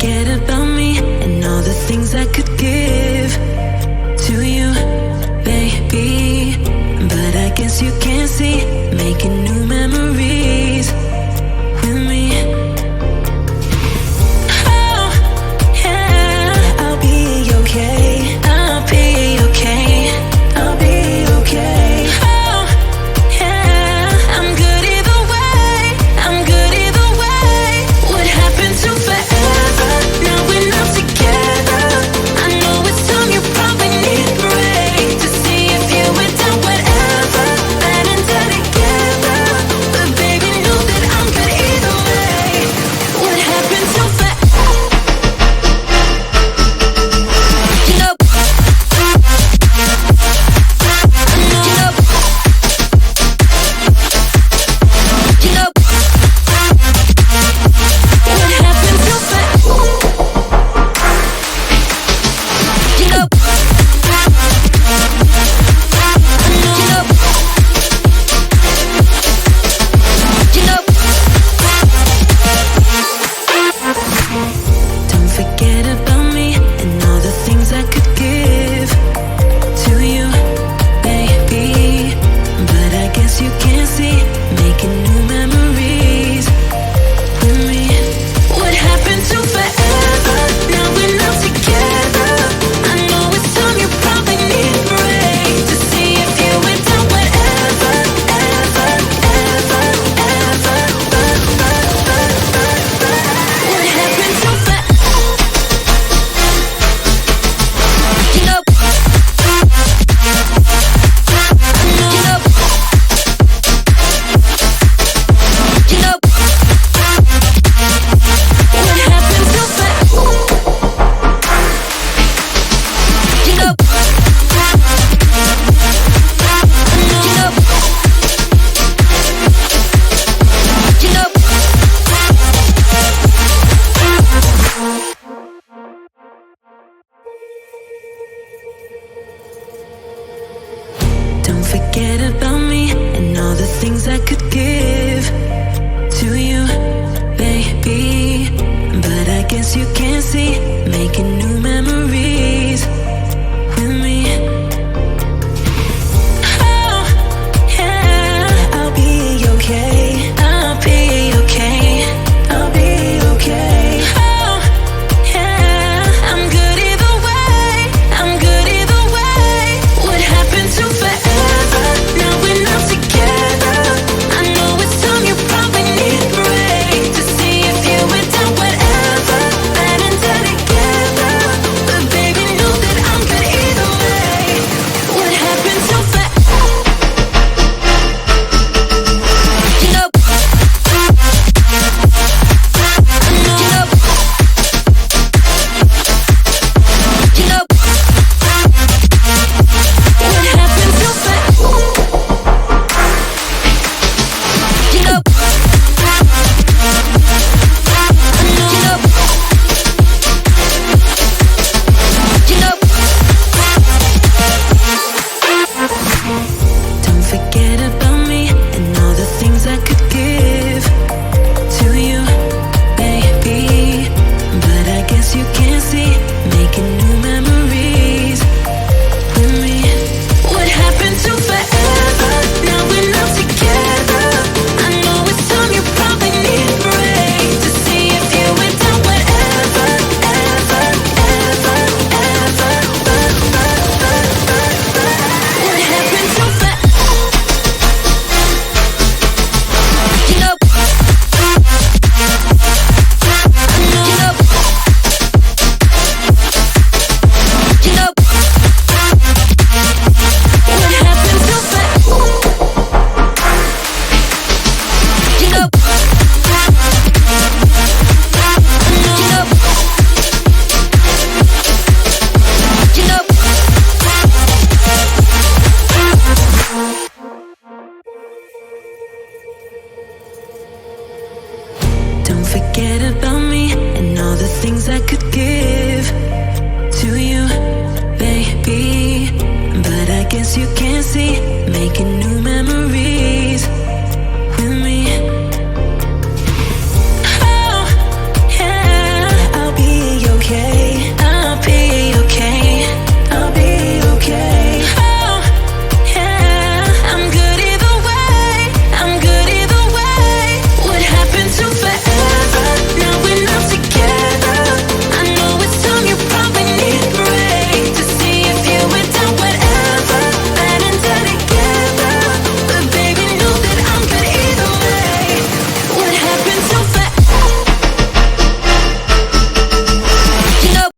forget about me and all the things I could give to you, baby. But I guess you can't see, making new memories with me. Oh, yeah, I'll be okay. I'll be okay. I'll be okay. Oh, yeah, I'm good either way. I'm good either way. What happened to forever? Now we're not together. I know it's time, you probably need a break to see if you were done whatever. Bad and dead together. But baby, know that I'm good either way. What happened to forever? You know, you know, what happened to forever? You know, don't forget about me and all the things I could give to you, baby. But I guess you can't see, making new memories with me. What happened to forever? Now we're not together. I know it's time, you probably need a break to see if you were done whatever, ever, ever, ever. What happened to forever? You know, you know, you know, what happened to forever? You know, you know, don't forget about me and all the things I could give to you, baby. But I guess you can't see, making new memories with me. Oh, yeah, I'll be okay. I'll be okay. I'll be okay. Oh, yeah, I'm good either way. I'm good either way. What happened to forever? Now we're not together. I know it's time, you probably need a break to see if you were done whatever. Bad and dead together. But baby, know that I'm good either way. What happened to forever? You know, you know, you know, what happened to forever? You know, you know, you know, don't forget about me and all the things I could give to you, baby. But I guess you can't see, making new memories with me. What happened to forever? Now we're not together. I know it's time, you probably need a break to see if you were done whatever, ever, ever, ever. What happened to forever? You know, you know, you know, what happened to forever? You know, you know, you know, don't forget about me and all the things I could give